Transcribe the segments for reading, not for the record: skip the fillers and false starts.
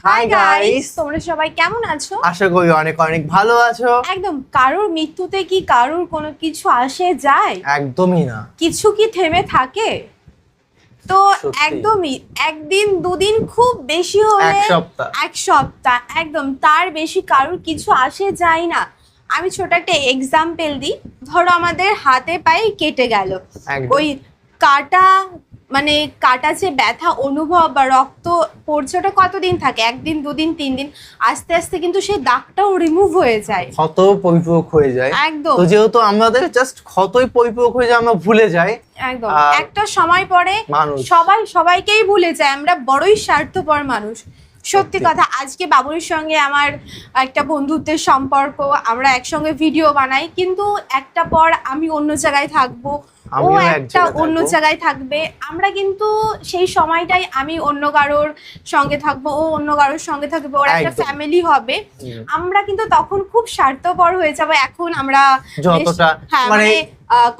Hi guys, তোমরা সবাই কেমন আছো? আশা করি অনেক অনেক ভালো আছো। একদম। কারোর মৃত্যুতে কি কারোর কোনো কিছু আসে যায়? একদমই না। কিছু কি থেমে থাকে? তো সত্যি। একদমই একদিন দুদিন খুব বেশি হলে এক সপ্তাহ একদম, তার বেশি কারোর কিছু আসে যায় না। আমি ছোট একটা এক্সাম্পল দিই। ধরো আমাদের হাতে পায়ে কেটে গেল, একদম। ওই কাটা মানে কাটা যে ব্যথা অনুভব বা রক্ত পড়ছে ওটা কতদিন থাকে? একদিন, দুদিন, 3 দিন। আস্তে আস্তে কিন্তু সেই দাগটাও রিমুভ হয়ে যায়, ক্ষত পরিপূরক হয়ে যায়। একদম। তো যেহেতু আমাদের জাস্ট ক্ষতই পরিপূরক হয়ে যায়, আমরা ভুলে যাই। একদম। একটা সময় পরে মানুষ সবাইকেই ভুলে যায়। আমরা বড়ই স্বার্থপর মানুষ। সত্যি কথা। আজকে বাবুর সঙ্গে আমার একটা বন্ধুত্বের সম্পর্ক, আমরা একসঙ্গে ভিডিও বানাই, কিন্তু একটা পর আমি অন্য জায়গায় থাকবো, ও একটা অন্য জায়গায় থাকবে। আমরা কিন্তু সেই সময়টাই আমি অন্য কারোর সঙ্গে থাকবো, ও অন্য কারোর সঙ্গে থাকবে, ওর একটা ফ্যামিলি হবে। আমরা কিন্তু তখন খুব স্বার্থপর হয়ে যাবো। এখন আমরা যতটা মানে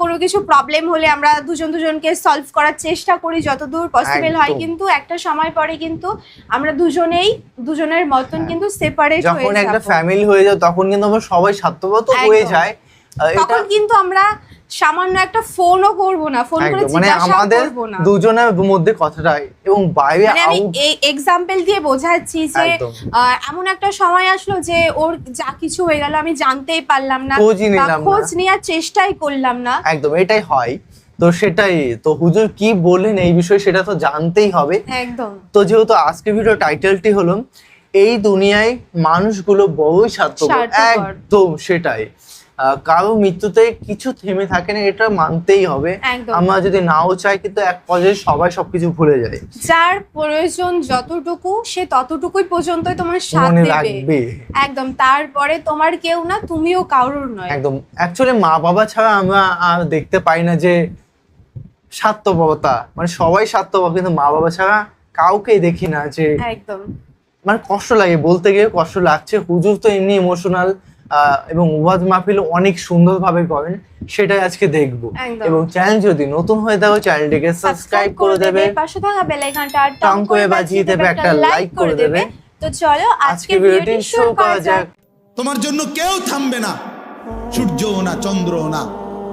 কোনো কিছু প্রবলেম হলে আমরা দুজনকে সলভ করার চেষ্টা করি যতদূর পসিবল হয়, কিন্তু একটা সময় পরে কিন্তু আমরা দুজনের মতন কিন্তু সেপারেট হয়ে যাব। যখন একটা ফ্যামিলি হয়ে যায় তখন কিন্তু আমরা সবাই স্বার্থপর তো হয়ে যায়। তখন কিন্তু আমরা সামান্য একটা ফোনও করব না, ফোন করে জিজ্ঞাসা করব না দুজনের মধ্যে কথাটা। এবং বাইরে আমি এই এক্সাম্পল দিয়ে বোঝাচ্ছি যে এমন একটা সময় আসলো যে ওর যা কিছু হয়ে গেল আমি জানতেই পারলাম না, খোঁজ নেওয়ার চেষ্টাই করলাম না। একদম, এটাই হয়। তো সেটাই তো হুজুর কি বললেন এই বিষয়ে সেটা তো জানতেই হবে। একদম। তো যেহেতু আজকে ভিডিও টাইটেলটি হলো এই দুনিয়ায় মানুষগুলো বড়ই স্বার্থপর, একদম সেটাই। কারো মৃত্যুতে কিছু থেমে থাকে না, এটা মানতেই হবে। আমরা যদি নাও চাই কিন্তু এক পর্যায়ে সবাই সবকিছু ভুলে যায়। যার প্রয়োজন যতটুকু সে ততটুকুই পর্যন্তই তোমার সাথ দেবে, একদম। তারপরে তোমার কেউ না, তুমিও কারোর নয়। একদম। অ্যাকচুয়ালি মা বাবা ছাড়া আমরা আর দেখতে পাই না যে স্বার্থপরতা, মানে সবাই স্বার্থপর, কিন্তু মা বাবা ছাড়া কাউকে দেখি না যে একদম। মানে কষ্ট লাগে, বলতে গিয়ে কষ্ট লাগছে। হুজুর তো এমনি ইমোশনাল এবং ওয়াজ মাহফিল অনেক সুন্দরভাবে করেন, সেটাই আজকে দেখবো। এবং চ্যানেল যদি নতুন হয়ে থাকে চ্যানেলটিকে সাবস্ক্রাইব করে দেবে, পাশে থাকা বেল আইকনটা টং করে বাজিয়ে দেবে, একটা লাইক করে দেবে। তো চলো আজকে ভিডিওটি শুরু করা যাক। তোমার জন্য কেউ থামবে না, সূর্যও না, চন্দ্রও না,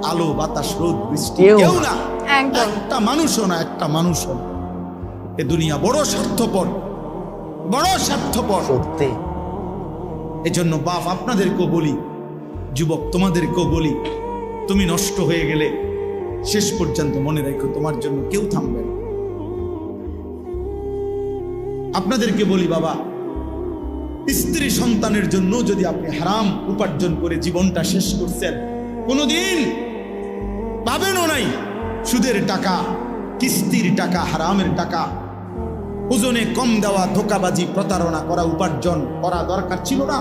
আলো বাতাস রোদ বৃষ্টি কেউ না, একটা মানুষও না, একটা মানুষও না। এ দুনিয়া বড় স্বার্থপর, বড় স্বার্থপর, সত্যি। এই জন্য বাপ আপনাদেরকেও বলি, যুবক তোমাদেরকেও বলি, তুমি নষ্ট হয়ে গেলে শেষ পর্যন্ত মনে রাখো তোমার জন্য কেউ থামবে না। আপনাদেরকে বলি বাবা, স্ত্রী সন্তানের জন্য যদি আপনি হারাম উপার্জন করে জীবনটা শেষ করছেন, কোনোদিন পাবেনও নাই। সুদের টাকা, কিস্তির টাকা, হারামের টাকা, ওজনে কম দেওয়া, ধোকাবাজি, প্রতারণা করা উপার্জন করা দরকার ছিল না।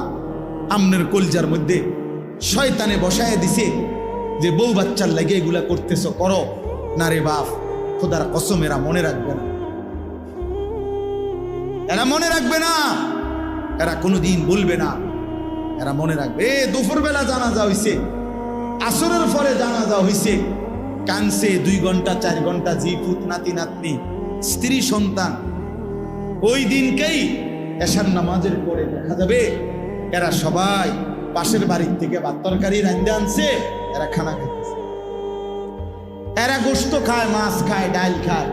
আমনের কলজার মধ্যে শয়তানে বসায় দিছে যে বউ বাচ্চার লাগে এগুলা করতেছো, করো না রে বাপ, খোদার কসম এরা মনে রাখবে না, এরা মনে রাখবে না, এরা কোনোদিন বলবে না, এরা মনে রাখবে। দুপুর বেলা জানাজা হইছে, আসরের পরে জানাজা হইছে, কানছে 2 ঘন্টা 4 ঘন্টা, জি পুত, নাতি নাতনি, স্ত্রী সন্তান। ওই দিনকেই এশার নামাজের পরে দেখা যাবে এরা সবাই পাশের বাড়ির থেকে ভাত তরকারি রান্ধে আনছে, এরা খানা খাইতেছে, এরা গোশত খায়, মাছ খায়, ডাল খায়,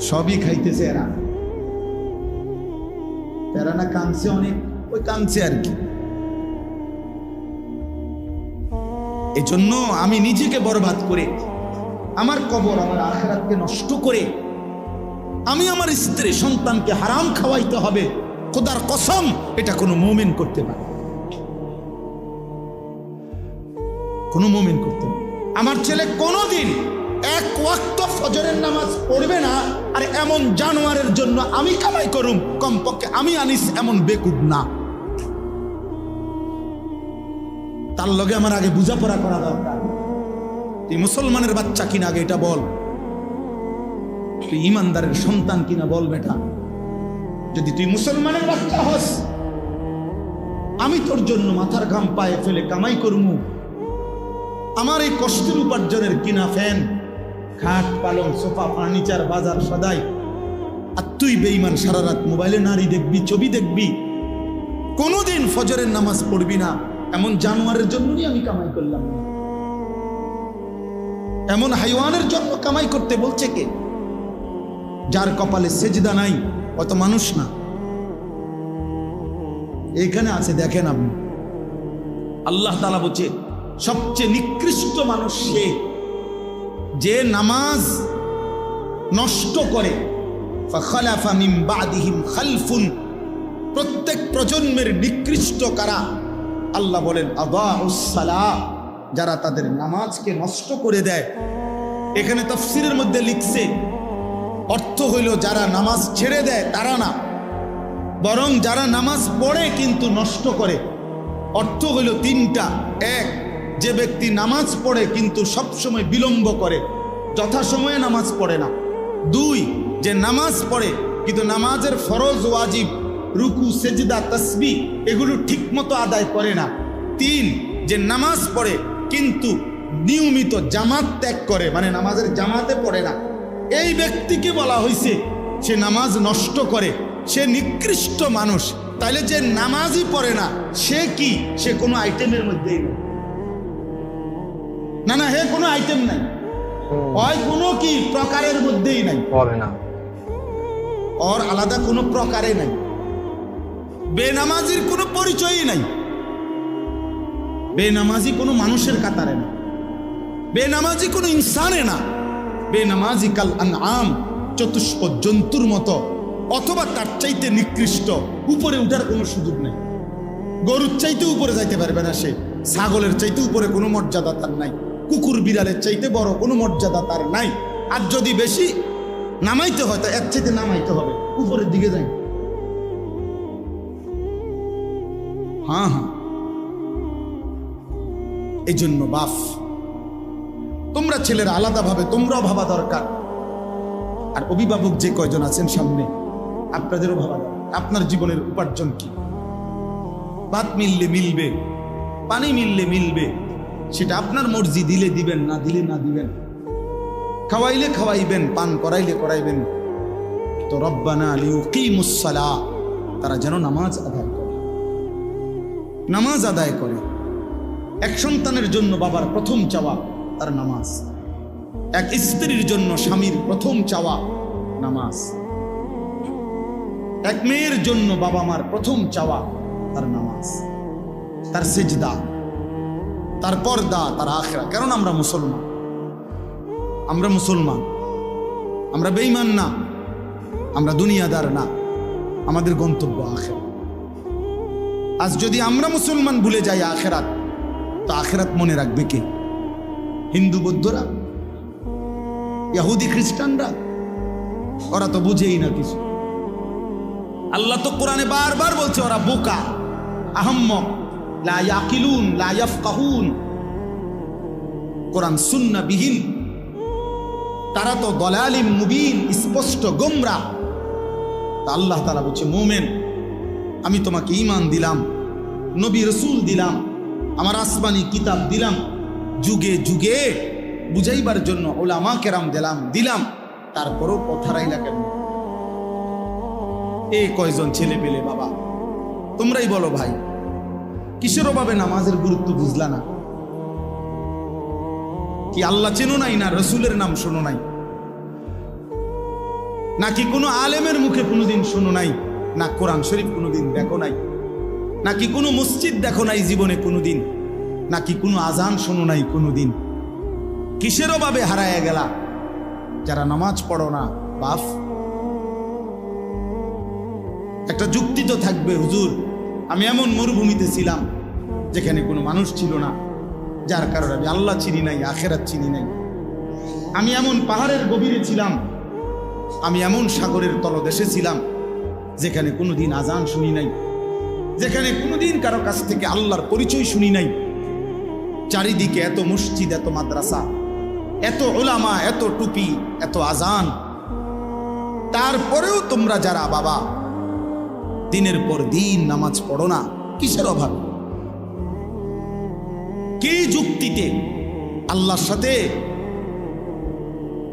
সবই খাইতেছে। এরা না কাঁদছে অনেক, ওই কাঁদছে আর কি। এই জন্য আমি নিজেকে বরবাদ করে, আমার কবর, আমার আখিরাতকে নষ্ট করে আমি আমার স্ত্রী সন্তানকে হারাম খাওয়াইতে হবে, খোদার কসম এটা কোনো মুমিন করতে পারে, কোনো মুমিন করতে পারে। আমার ছেলে কোনোদিন 1 ওয়াক্ত ফজরের নামাজ পড়বে না, আর এমন জানোয়ারের জন্য আমি কামাই করুম, কমপক্ষে আমি আনিস এমন বেকুব না। তার লগে আমার আগে বোঝাপড়া করা দরকার। তুই মুসলমানের বাচ্চা কিনা আগে এটা বল, তুই ইমানদারের সন্তান কিনা বল বেটা। যদি তুই মুসলমানের বাচ্চা হস, আমি তোর জন্য মাথার ঘাম পায়ে ফেলে কামাই করমু, আমার এই কষ্টের উপার্জনের কিনা ফ্যান, খাট, পালং, সোফা, ফার্নিচার, বাজার সদাই, আর তুই বেঈমান, সারা রাত মোবাইলে নারী দেখবি, ছবি দেখবি, কোনোদিন ফজরের নামাজ পড়বি না, এমন জানোয়ারের জন্যই আমি কামাই করলাম না। এমন হাইওয়ানের জন্য কামাই করতে বলছে কে? যার কপালে সেজদা নাই, অত মানুষ না। এখানে আছে, দেখেন আপনি, আল্লাহ তাআলা বলছে সবচেয়ে নিকৃষ্ট মানুষ সে যে নামাজ নষ্ট করে। ফাখালাফা মিন বাদিহিম খালফুন, প্রত্যেক প্রজন্মের নিকৃষ্ট কারা? আল্লাহ বলেন আদাউস সালাহ, যারা তাদের নামাজকে নষ্ট করে দেয়। এখানে তাফসীরের মধ্যে লিখছে অর্থ হইল যারা নামাজ ছেড়ে দেয় তারা না, বরং যারা নামাজ পড়ে কিন্তু নষ্ট করে। অর্থ হইল তিনটা: এক, যে ব্যক্তি নামাজ পড়ে কিন্তু সবসময় বিলম্ব করে, যথাসময়ে নামাজ পড়ে না। দুই, যে নামাজ পড়ে কিন্তু নামাজের ফরজ ওয়াজিব, রুকু, সেজদা, তাসবিহ এগুলো ঠিক মতো আদায় করে না। তিন, যে নামাজ পড়ে কিন্তু নিয়মিত জামাত ত্যাগ করে, মানে নামাজের জামাতে পড়ে না। এই ব্যক্তিকে বলা হয়েছে সে নামাজ নষ্ট করে, সে নিকৃষ্ট মানুষ। তাইলে যে নামাজই পড়ে না সে কি? সে কোনো আইটেমের মধ্যেই নেই। না না, হে কোনো আইটেম নাই, হয় কোনো কি প্রকারের মধ্যেই নাই, পড়ে না, ওর আলাদা কোনো প্রকারে নাই। বেনামাজির কোনো পরিচয়ই নাই, বেনামাজি কোনো মানুষের কাতারে না, বেনামাজি কোনো ইনসানে না, বেনামাজি কাল আনআম, চতুষ্প জন্তুর মতো, অথবা তার চাইতে নিকৃষ্ট। উপরে উঠার কোনো সুযোগ নেই। গরুর চাইতে উপরে যাইতে পারবে না সে, ছাগলের চাইতে উপরে কোনো মর্যাদা তার নাই, কুকুর বিড়ালের চাইতে বড় কোনো মর্যাদা তার নাই। আর যদি বেশি নামাইতে হয় তা এর চাইতে নামাইতে হবে, উপরের দিকে যাই। হ্যাঁ হ্যাঁ, এই জন্য বাপ, তোমরা ছেলেরা আলাদাভাবে তোমরাও ভাবা দরকার। আর অভিভাবক যে কয়জন আছেন সামনে, আপনাদেরও ভাবা দরকার আপনার জীবনের উপার্জন কি। ভাত মিললে মিলবে, পানি মিললে মিলবে, সেটা আপনার মর্জি, দিলে দিবেন, না দিলে না দিবেন, খাওয়াইলে খাওয়াইবেন, পান করাইলে করাইবেন। তো রব্বানা লিউকিমুস সালাহ, তারা যেন নামাজ আদায় করে, নামাজ আদায় করে। এক সন্তানের জন্য বাবার প্রথম চাওয়া তার নামাজ, এক স্ত্রীর জন্য স্বামীর প্রথম চাওয়া নামাজ, এক মেয়ের জন্য বাবা মার প্রথম চাওয়া তার নামাজ, তার সিজদা, তার পর্দা, তার আখিরা। কারণ আমরা মুসলমান, আমরা মুসলমান, আমরা বেঈমান না, আমরা দুনিয়াদার না, আমাদের গন্তব্য আখিরাত। আজ যদি আমরা মুসলমান ভুলে যাই আখিরাত, তো আখিরাত মনে রাখবে কে? হিন্দু বৌদ্ধরা, ইহুদি খ্রিস্টানরা? ওরা তো বুঝেই না কিছু। আল্লাহ তো কোরআনে বারবার বলছে ওরা বোকা, আহম্মক, লা ইয়াকিলুন, লা ইয়াফকাহুন। কোরআন সুন্নাহ বিহীন, তারা তো দলালিম মুবিন, স্পষ্ট গোমরাহ। তা আল্লাহ তাআলা বলছে মোমেন, আমি তোমাকে ঈমান দিলাম, নবী রাসূল দিলাম, আমার আসমানি কিতাব দিলাম, যুগে যুগে বুঝাইবার জন্য উলামা কেরাম দিলাম, তারপরও পথ হারাইলা কেন? এই কয়জন ছেলে পেলে বাবা, তোমরাই বলো ভাই, কিসের অভাবে নামাজের গুরুত্ব বুঝলা না? কি আল্লাহ চেনো নাই, না রসুলের নাম শোনো নাই, নাকি কোনো আলেমের মুখে কোনোদিন শোনো নাই, না কোরআন শরীফ কোনোদিন দেখো নাই, নাকি কোনো মসজিদ দেখো নাই জীবনে কোনোদিন, নাকি কোনো আজান শোনো নাই কোনোদিন? কিসের অভাবে হারায় গেলা যারা নামাজ পড়ো না? বাপ, একটা যুক্তি তো থাকবে, হুজুর আমি এমন মরুভূমিতে ছিলাম যেখানে কোনো মানুষ ছিল না, যার কারণে আমি আল্লাহ চিনি নাই, আখিরাত চিনি নাই। আমি এমন পাহাড়ের গভীরে ছিলাম, আমি এমন সাগরের তলদেশে ছিলাম যেখানে কোনোদিন আজান শুনি নাই, যেখানে কোনোদিন কারো কাছ থেকে আল্লাহর পরিচয় শুনি নাই। চারিদিকে এত মসজিদ, এত মাদ্রাসা, এত উলামা, এত টুপি, এত আজান, তারপরেও তোমরা যারা বাবা দিনের পর দিন নামাজ পড়ো না, কিসের অভাব? কি যুক্তিতে? আল্লাহর সাথে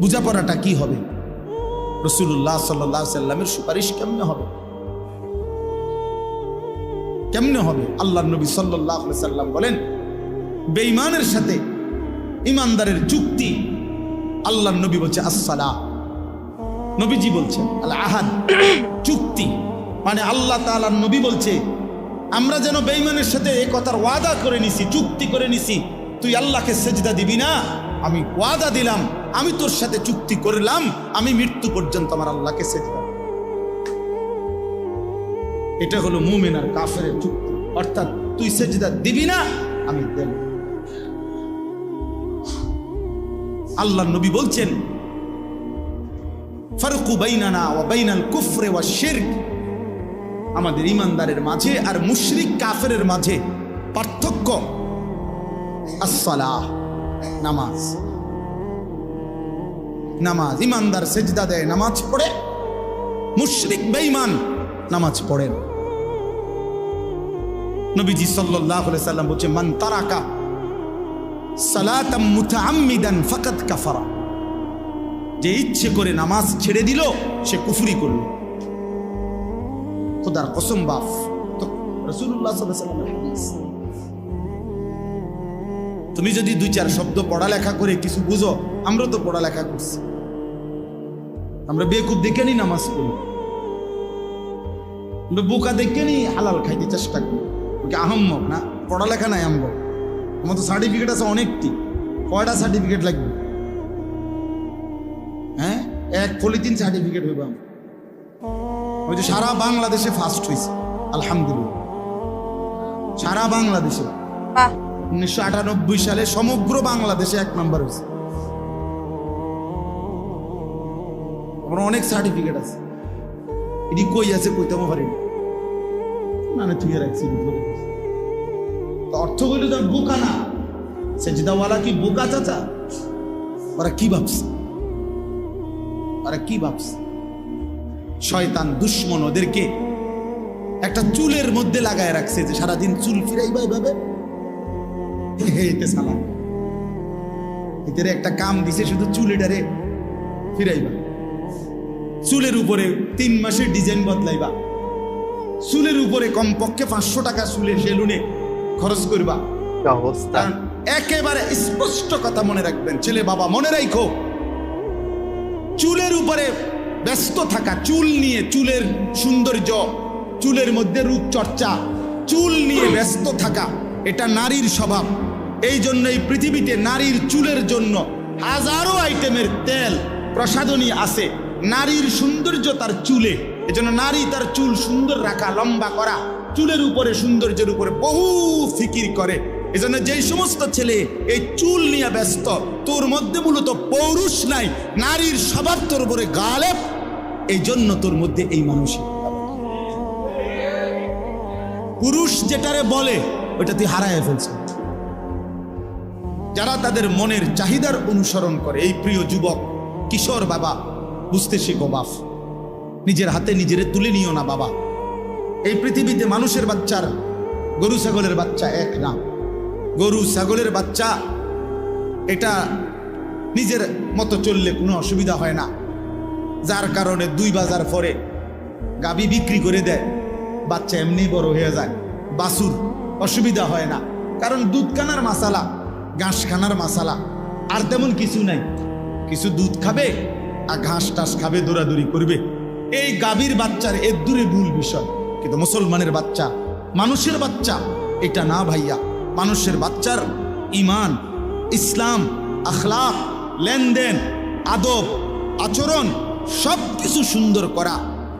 বোঝাপড়াটা কি হবে? রাসূলুল্লাহ সাল্লাল্লাহু আলাইহি সাল্লামের সুপারিশ কেমনে হবে? কেমনে হবে? আল্লাহর নবী সাল্লাল্লাহু আলাইহি সাল্লাম বলেন, বেঈমানের সাথে ইমানদারের চুক্তি, আল্লাহর নবী বলছে আসসালাহ, নবীজি বলছেন আল আহাদ, চুক্তি। মানে আল্লাহ তাআলার নবী বলছে আমরা যেন বেঈমানের সাথে এই কথার ওয়াদা করে নিছি, চুক্তি করে নিছি, তুই আল্লাহকে সেজদা দিবি না, আমি ওয়াদা দিলাম, আমি তোর সাথে চুক্তি করলাম, আমি মৃত্যু পর্যন্ত আমার আল্লাহকে সেজদা। এটা হলো মুমিন আর কাফেরের চুক্তি, অর্থাৎ তুই সেজদা দিবি না, আমি দেব। আল্লাহর নবী বলছেন ফারকু বাইনানা ওয়া বাইনাল কুফরি ওয়াশ শিরক, আমাদের ইমানদারের মাঝে আর মুশরিক কাফেরের মাঝে পার্থক্য আসসালাহ, নামাজ। নামাজ, ইমানদার সেজদা দেয়, নামাজ পড়ে, মুশরিক বেঈমান নামাজ পড়েন। নবীজি সাল্লাল্লাহু আলাইহি সাল্লাম বলছে মান তারাকা সালাতাম মুতাআম্মিদান ফাকাদ কাফারা, যে ইচ্ছে করে নামাজ ছেড়ে দিল সে কুফরি করল। খোদার কসম বাপ, তো রাসূলুল্লাহ সাল্লাল্লাহু আলাইহি সাল্লামের হাদিস। তুমি যদি দুই চার শব্দ পড়ালেখা করে কিছু বুঝো, আমরা তো পড়ালেখা করছি, আমরা বেকুব দেখে নি নামাজ পড়ি, আমরা বোকা দেখে নি হালাল খাইতে চেষ্টা করি, ওকে আহম্মক না, পড়ালেখা নাই আমগো। আমার তো সার্টিফিকেট আছে অনেকটি, কয়টা সার্টিফিকেট লাগবে? হ্যাঁ, এক পলিথিন সার্টিফিকেট হইব। ওই যে সারা বাংলাদেশে ফার্স্ট হয়েছে আলহামদুলিল্লাহ, সারা বাংলাদেশে 1998 সালে সমগ্র বাংলাদেশে 1 নম্বর হয়েছে। আমার অনেক সার্টিফিকেট আছে, এটি কই আছে কইতেও পারি না, তুই রাখছি। অর্থ হইল তার বোকা না, সেজদাওয়ালা কি বোকা চাচা? ওরা কি ভাবছে, ওরা কি ভাবছে? শয়তান দুশ্মন ওদেরকে একটা চুলের মধ্যে লাগায় রাখছে, যে সারাদিন চুল ফিরাইবা এভাবে, এতে সালাম এদের একটা কাম দিছে, শুধু চুল এটারে ফিরাইবা, চুলের উপরে 3 মাসের ডিজাইন বদলাইবা, চুলের উপরে কমপক্ষে 500 টাকা চুলের সেলুনে খরচ করবা। অবস্থা একেবারে স্পষ্ট কথা মনে রাখবেন, ছেলে বাবা মনে রাখো, চুলের উপরে ব্যস্ত থাকা, চুল নিয়ে, চুলের সৌন্দর্য, চুলের মধ্যে রূপ চর্চা, চুল নিয়ে ব্যস্ত থাকা, এটা নারীর স্বভাব। এই জন্য এই পৃথিবীতে নারীর চুলের জন্য হাজারো আইটেমের তেল প্রসাধনী আছে। নারীর সৌন্দর্য তার চুলে, এজন্য নারী তার চুল সুন্দর রাখা, লম্বা করা, চুলের উপরে, সৌন্দর্যের উপরে বহু ফিকির করে। এজন্য যেই সমস্ত ছেলে এই চুল নিয়ে ব্যস্ত, তোর মধ্যে মূলত পৌরুষ নাই, নারীর স্বভাব তোর উপরে গালেব, এই জন্য তোর মধ্যে এই মানসিক পুরুষ যেটারে বলে ওইটা তুই হারায় ফেলছে। যারা তাদের মনের চাহিদার অনুসরণ করে, এই প্রিয় যুবক কিশোর বাবা, বুঝতে শেখো বাপ, নিজের হাতে নিজেরে তুলে নিও না বাবা। এই পৃথিবীতে মানুষের বাচ্চার, গরু ছাগলের বাচ্চা এক না। গরু ছাগলের বাচ্চা এটা নিজের মতো চললে কোনো অসুবিধা হয় না, যার কারণে 2 বাজার পরে গাবি বিক্রি করে দেয়, বাচ্চা এমনি বড় হয়ে যায়, বাছুর অসুবিধা হয় না, কারণ দুধ খানার মাসালা, ঘাস খানার মাসালা, আর তেমন কিছু নাই। কিছু দুধ খাবে আর ঘাস টাস খাবে, দৌড়াদৌড়ি করবে। এই গাভীর বাচ্চার এর দূরে ভুল বিষয়, কিন্তু মুসলমানের বাচ্চা, মানুষের বাচ্চা এটা না ভাইয়া। মানুষের বাচ্চার ইমান, ইসলাম, আখলাক, লেনদেন, আদব, আচরণ সব কিছু সুন্দর করা,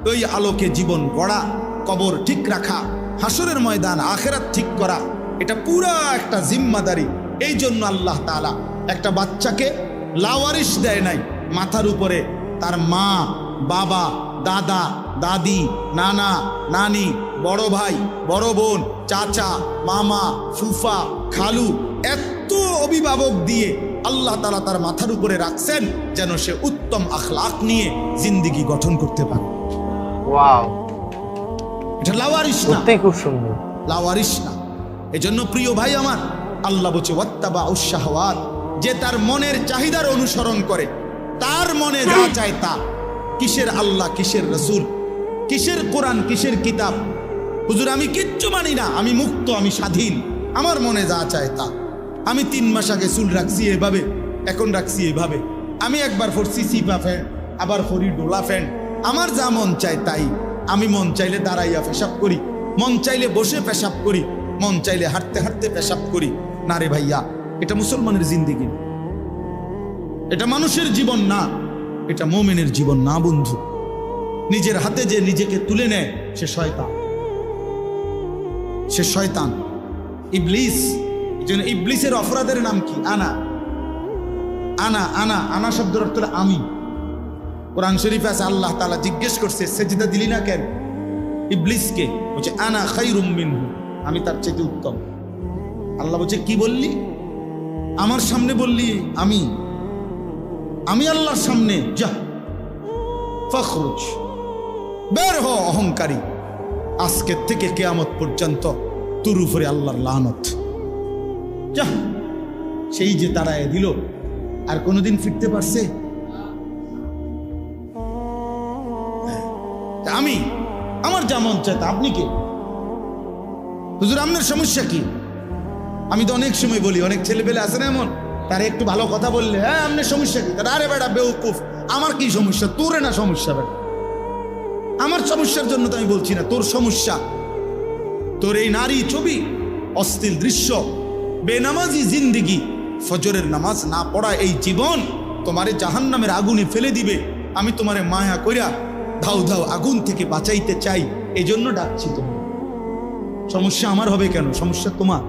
ওই আলোকে জীবন গড়া, কবর ঠিক রাখা, হাসরের ময়দান আখেরাত ঠিক করা, এটা পুরা একটা জিম্মাদারি। এই জন্য আল্লাহ তাআলা একটা বাচ্চাকে লাওয়ারিশ দেয় নাই, মাথার উপরে তার মা, বাবা, দাদা, দাদি, নানা, নানি, বড় ভাই, বড় বোন, চাচা, মামা, ফুফা, খালু, এত অভিভাবক দিয়ে আল্লাহ তাআলা তার মাথার উপরে রাখছেন যেন সে উত্তম আখলাক নিয়ে জিন্দেগি গঠন করতে পারে। ওয়াও, এটা লাওয়ারিশ না, সত্যি খুব সুন্দর, লাওয়ারিশ না। এজন্য প্রিয় ভাই আমার, আল্লাহ বলছে ওয়াত্তাবাউশ শাহওয়াত, যে তার মনের চাহিদার অনুসরণ করে, তার মনে যা চায় তা, কিসের আল্লাহ, কিসের রসুল, কিসের কোরআন, কিসের কিতাব। হুজুর আমি কিচ্ছু মানি না, আমি মুক্ত, আমি স্বাধীন, আমার মনে যা চায় তা। আমি 3 মাস আগে চুল রাখছি এভাবে, এখন রাখছি এভাবে। আমি একবার পরছি সিপা ফ্যান্ট, আবার পরি ডোলা ফ্যান্ট। আমার যা মন চায় তাই। আমি মন চাইলে দাঁড়াইয়া পেশাব করি, মন চাইলে বসে পেশাব করি, মন চাইলে হাঁটতে হাঁটতে পেশাব করি। না রে ভাইয়া, এটা মুসলমানের জিন্দেগি না, এটা মানুষের জীবন না, এটা মুমিনের জীবন না বন্ধু। নিজের হাতে যে নিজেকে তুলে নেয় সে শয়তান, সে শয়তান, ইবলিস। যেন ইবলিসের অপরাধের নাম কি? আনা আনা আনা আনা শব্দের অর্থ হলো আমি। কোরআন শরীফে আছে আল্লাহ তাআলা জিজ্ঞেস করছে সেজদা দিলি না কেন ইবলিসকে? বলছে আনা খায়রুম মিনহু, আমি তার চেয়ে উত্তম। আল্লাহ বলছে কি বললি? আমার সামনে বললি আমি আল্লাহর সামনে? যা ফখরুজ, বের হ অহংকারী। আজকের থেকে কিয়ামত পর্যন্ত তোর উপরে আল্লাহর লানত। যা। সেই যে তাড়ায় দিল, আর কোনোদিন ফিরতে পারছে? আমি আমার যা মন চায় তা। আপনি কে? হুজুর আপনার সমস্যা কি? আমি তো অনেক সময় বলি, অনেক ছেলেপেলে আছে না এমন, তারা একটু ভালো কথা বললে হ্যাঁ আপনার সমস্যা কি? তারা আরে বেটা বেউকুফ, আমার কি সমস্যা? তোরে না সমস্যা বেটা, আমার সমস্যার জন্য তো আমি বলছি না, তোর সমস্যা। তোর এই নারী ছবি, অশ্লীল দৃশ্য, বেনামাজি জিন্দিগি, ফজরের নামাজ না পড়া এই জীবন তোমারে জাহান্নামের আগুনে ফেলে দিবে। আমি তোমারে মায়া কইরা ধাউ ধাউ আগুন থেকে বাঁচাইতে চাই, এই জন্য ডাকছি। তোমার সমস্যা আমার হবে কেন? সমস্যা তোমার।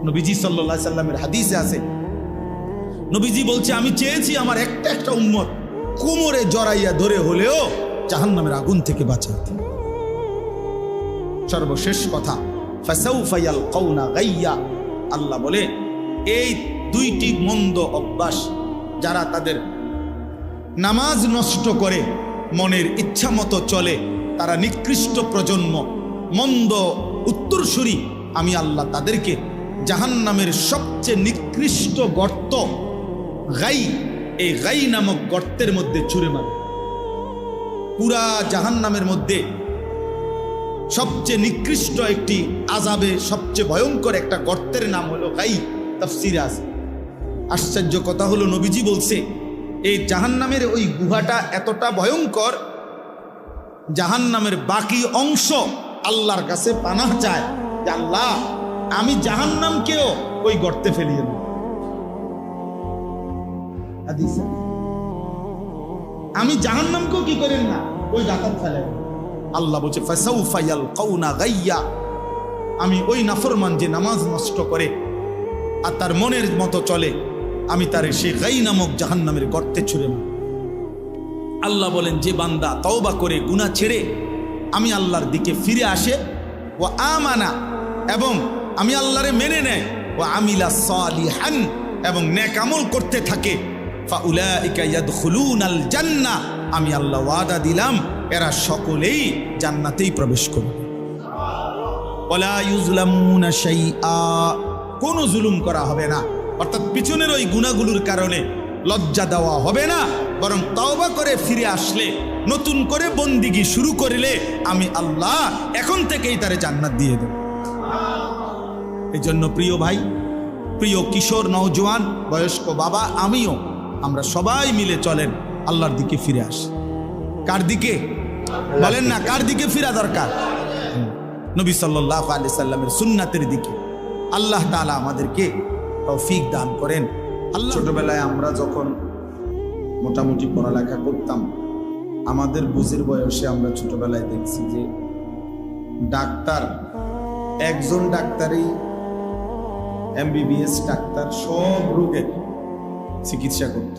নবীজি সাল্লাল্লাহু আলাইহি সাল্লামের হাদিসে আছে, নবীজি বলছে আমি চেয়েছি আমার একটা উম্মত কোমরে জড়াইয়া ধরে হলেও জাহান্নামের আগুন থেকে বাঁচাইতে। সর্বশেষ কথা, ফাসাউফা ইয়ালকাউনা গাইয়া, আল্লাহ বলে এই 2টি মন্দ অভ্যাস যারা তাদের নামাজ নষ্ট করে, মনের ইচ্ছা মতো চলে, তারা নিকৃষ্ট প্রজন্ম, মন্দ উত্তরসূরি। আমি আল্লাহ তাদেরকে জাহান্নামের সবচেয়ে নিকৃষ্ট গর্ত গাই, এই গাই নামক গর্তের মধ্যে ছুঁড়ে মারে। পুরা জাহান্নামের মধ্যে সবচেয়ে নিকৃষ্ট একটি আযাবে, সবচেয়ে ভয়ঙ্কর একটা গর্তের নাম হলো গাই। তাফসীরে আছে। আশ্চর্য কথা হলো নবীজি বলছে এই জাহান্নামের ওই গুহাটা এতটা ভয়ঙ্কর, জাহান্নামের বাকি অংশ আল্লাহর কাছে পানাহ চায় যে আল্লাহ আমি জাহান্নামকেও ওই গর্তে ফেলিয়ে দেব। আমি জাহান্নামকেও কি করেন না ওই গাতার ফেলে। আল্লাহ বলছে ফাসাউফা ইয়ালকাউনা গাইয়া, আমি ওই নাফরমান যে নামাজ নষ্ট করে আর তার মনের মতো চলে, আমি তার সেই গাই নামক জাহান্নামের গর্তে ছুঁড়ে মারি। আল্লাহ বলেন যে বান্দা তওবা করে গুনাহ ছেড়ে আমি আল্লাহর দিকে ফিরে আসে, ও আমানা, এবং আমি আল্লাহরে মেনে নেয়, ও আমিলা সালিহান, এবং নেক আমল করতে থাকে, ফাউলাইকা ইয়াদখুলুনাল জান্নাহ, আমি আল্লাহ ওয়াদা দিলাম এরা সকলেই জান্নাতেই প্রবেশ করবে। ওয়ালা ইউজলামুনা শাইআ, কোনো জুলুম করা হবে না। অর্থাৎ পিছনের ওই গুনাহগুলোর কারণে লজ্জা দেওয়া হবে না, বরং তওবা করে ফিরে আসলে, নতুন করে বন্দিগি শুরু করলে আমি আল্লাহ এখন থেকেই তারে জান্নাত দিয়ে দেব। এই জন্য প্রিয় ভাই, প্রিয় কিশোর, নওজোয়ান, বয়স্ক বাবা, আমিও, আমরা সবাই মিলে চলেন আল্লাহর দিকে ফিরে আসি। কার দিকে বলেন না? কার দিকে ফিরা দরকার? নবী সাল্লাল্লাহু আলাইহি সাল্লামের সুন্নাতের দিকে। আল্লাহ তাআলা আমাদেরকে তৌফিক দান করেন। আল্লাহ, ছোটবেলায় আমরা যখন মোটামুটি পড়ালেখা করতাম, আমাদের বুঝের বয়সে আমরা ছোটবেলায় দেখছি যে ডাক্তার, একজন ডাক্তারই MBBS ডাক্তার সব রোগের চিকিৎসা করত।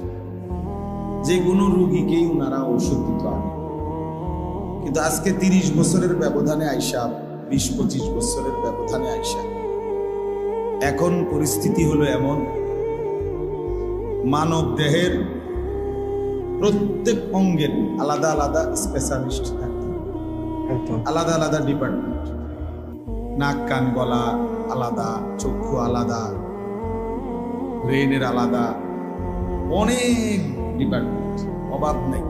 যে কোনো রোগীকেই ওনারা ওষুধ দিত আগে। কিন্তু আজকে 30 বছরের ব্যবধানে আইসা, 20-25 বছরের ব্যবধানে আইসা এখন পরিস্থিতি হলো এমন, মানব দেহের প্রত্যেক অঙ্গের আলাদা আলাদা স্পেশালিস্ট থাকে, আলাদা আলাদা ডিপার্টমেন্ট। নাক কান গলা আলাদা, চক্ষু আলাদা, ব্রেনের আলাদা, অনেক ডিপার্টমেন্ট, অভাব নেই,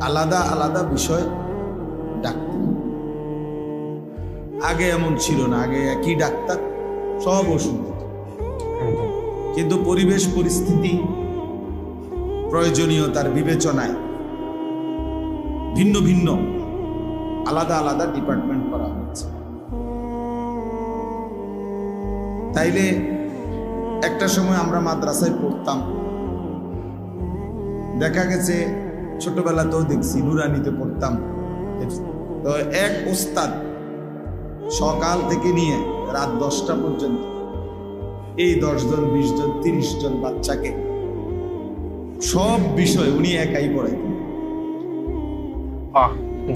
আলাদা আলাদা বিষয় ডাক্তার। আগে এমন ছিল না, আগে একই ডাক্তার সব ওষুধ। কিন্তু পরিবেশ পরিস্থিতি প্রয়োজনীয়তার বিবেচনায় ভিন্ন ভিন্ন আলাদা আলাদা ডিপার্টমেন্ট করা হয়েছে। তাইলে একটা সময় আমরা মাদ্রাসায় পড়তাম, দেখা গেছে ছোটবেলাতেও দেখছি নুরানিতে পড়তাম, তো এক ওস্তাদ সকাল থেকে নিয়ে রাত 10টা পর্যন্ত এই 10 জন 20 জন 30 জন বাচ্চাকে সব বিষয় উনি একাই পড়াইতেন।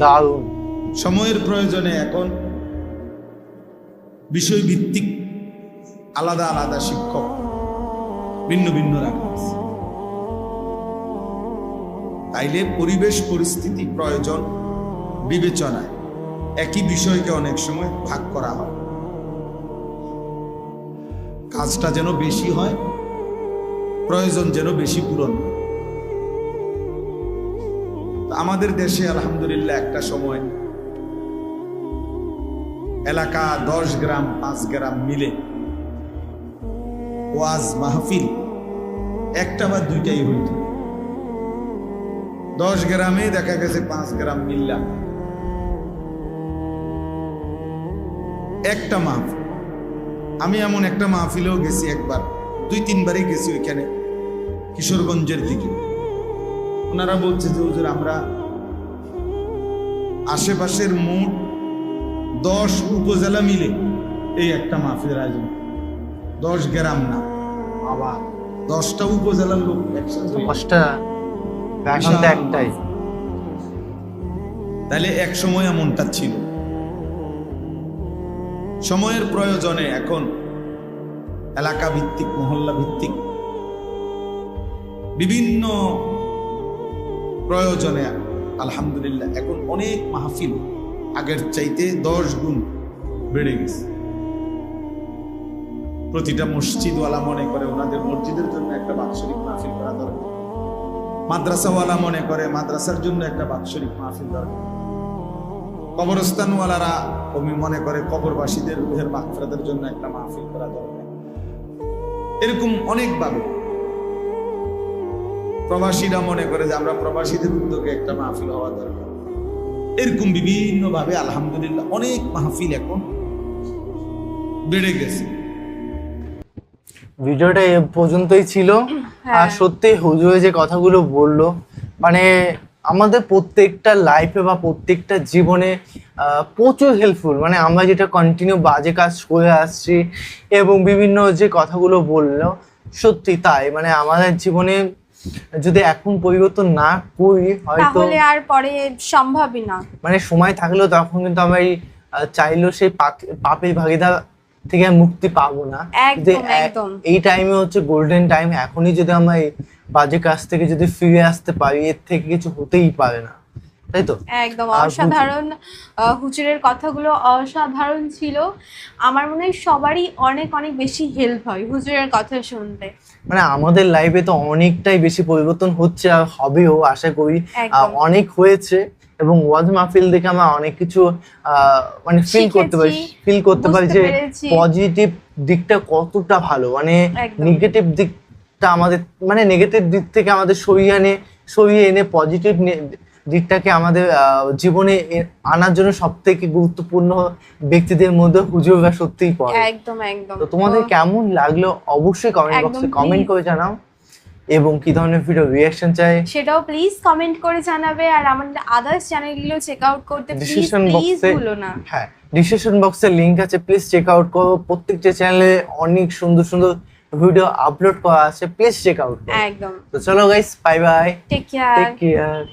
দারুণ। সময়ের প্রয়োজনে এখন বিষয় ভিত্তিক আলাদা আলাদা শিক্ষক ভিন্ন ভিন্ন রাখা আছে। তাইলে পরিবেশ পরিস্থিতি প্রয়োজন বিবেচনায় একই বিষয়কে অনেক সময় ভাগ করা হয়, কাজটা যেন বেশি হয়, প্রয়োজন যেন বেশি পূরণ হয়। আমাদের দেশে আলহামদুলিল্লাহ একটা সময় এলাকা 10 গ্রাম 5 গ্রাম মিলে ওয়াজ মাহফিল একটা বা দুইটাই হইত। 10 গ্রামে দেখা গেছে 5 গ্রাম মিল্লা একটা মাহফিল। আমি এমন একটা মাহফিলেও গেছি একবার, 2-3 বারই গেছি ওইখানে, কিশোরগঞ্জের দিকে। ওনারা বলছে যে হুজুর আমরা আশেপাশের মোট 10 উপজেলা মিলে এই একটা মাহফিলের আয়োজন, 10 গ্রাম না, বাবা 10টা উপজেলার লোক একসাথে। 10টা, এখন তো একটাই। তাহলে এক সময় এমনটা ছিল। সময়ের প্রয়োজনে এখন এলাকা ভিত্তিক, মহল্লা ভিত্তিক বিভিন্ন প্রয়োজনে আলহামদুলিল্লাহ এখন অনেক মাহফিল আগের চাইতে 10 গুণ বেড়ে গেছে। প্রতিটা মসজিদওয়ালা মনে করে ওনাদের মসজিদের জন্য একটা বাৎসরিক মাহফিল করা দরকার, মাদ্রাসাওয়ালা মনে করে মাদ্রাসার জন্য একটা বাৎসরিক মাহফিল দরকার, কবরস্থানওয়ালারা মনে করে কবরবাসীদের রুহের মাগফিরাতের জন্য একটা মাহফিল করা দরকার। এরকম অনেকভাবে প্রবাসীরা মনে করে যে আমরা প্রবাসীদের উদ্যোগে একটা মাহফিল হওয়া দরকার। এরকম বিভিন্ন ভাবে আলহামদুলিল্লাহ অনেক মাহফিল এখন বেড়ে গেছে। ভিডিওটা এ পর্যন্তই ছিল। আর সত্যি হুজুর যে কথাগুলো বললো, মানে আমাদের প্রত্যেকটা লাইফে বা প্রত্যেকটা জীবনে প্রচুর হেল্পফুল। মানে আমরা যেটা কন্টিনিউ বাজে কাজ করে আসছি এবং বিভিন্ন যে কথাগুলো বললো, সত্যি তাই। মানে আমাদের জীবনে যদি এখন পরিবর্তন না করি হয়তো তাহলে আর পরে সম্ভবই না। মানে সময় থাকলেও তখন কিন্তু আমরা চাইলেও সেই পাপের ভাগিদার থেকে মুক্তি পাবো না। এই টাইমে হচ্ছে গোল্ডেন টাইম। এখনই যদি আমরা এই বাজে কাজ থেকে যদি ফিরে আসতে পারি, এর থেকে কিছু হতেই পারে না, তাই তো? একদম অসাধারণ। হুজুরের কথাগুলো অসাধারণ ছিল। আমার মনে হয় সবারই অনেক অনেক বেশি হেল্প হয় হুজুরের কথা শুনতে। মানে আমাদের লাইফে তো অনেকটাই বেশি পরিবর্তন হচ্ছে আর হবেও আশা করি। অনেক হয়েছে এবং ওয়াজ মাহফিল দেখে আমরা অনেক কিছু মানে ফিল করতে পারি যে পজিটিভ দিকটা কতটা ভালো। মানে নেগেটিভ দিকটা আমাদের, মানে নেগেটিভ দিক থেকে আমাদের সরিয়ে এনে পজিটিভ দিকটাকে আমাদের জীবনে আনার জন্য সবথেকে গুরুত্বপূর্ণ ব্যক্তিদের মধ্যে হুজুররা সত্যিই পড়ে। একদম একদম। তো তোমাদের কেমন লাগলো অবশ্যই কমেন্ট বক্সে কমেন্ট করে জানাও, এবং কি ধরনের ভিডিও রিঅ্যাকশন চাই সেটাও প্লিজ কমেন্ট করে জানাবে। আর আমাদের আদার্স চ্যানেলগুলো চেক আউট করতে প্লিজ ভুলো না। হ্যাঁ, ডিসক্রিপশন বক্সে লিংক আছে, প্লিজ চেক আউট করো। প্রত্যেকটা চ্যানেলে অনেক সুন্দর সুন্দর ভিডিও আপলোড করা আছে, প্লিজ চেক আউট করো। একদম। তো চলো guys, bye bye, take care.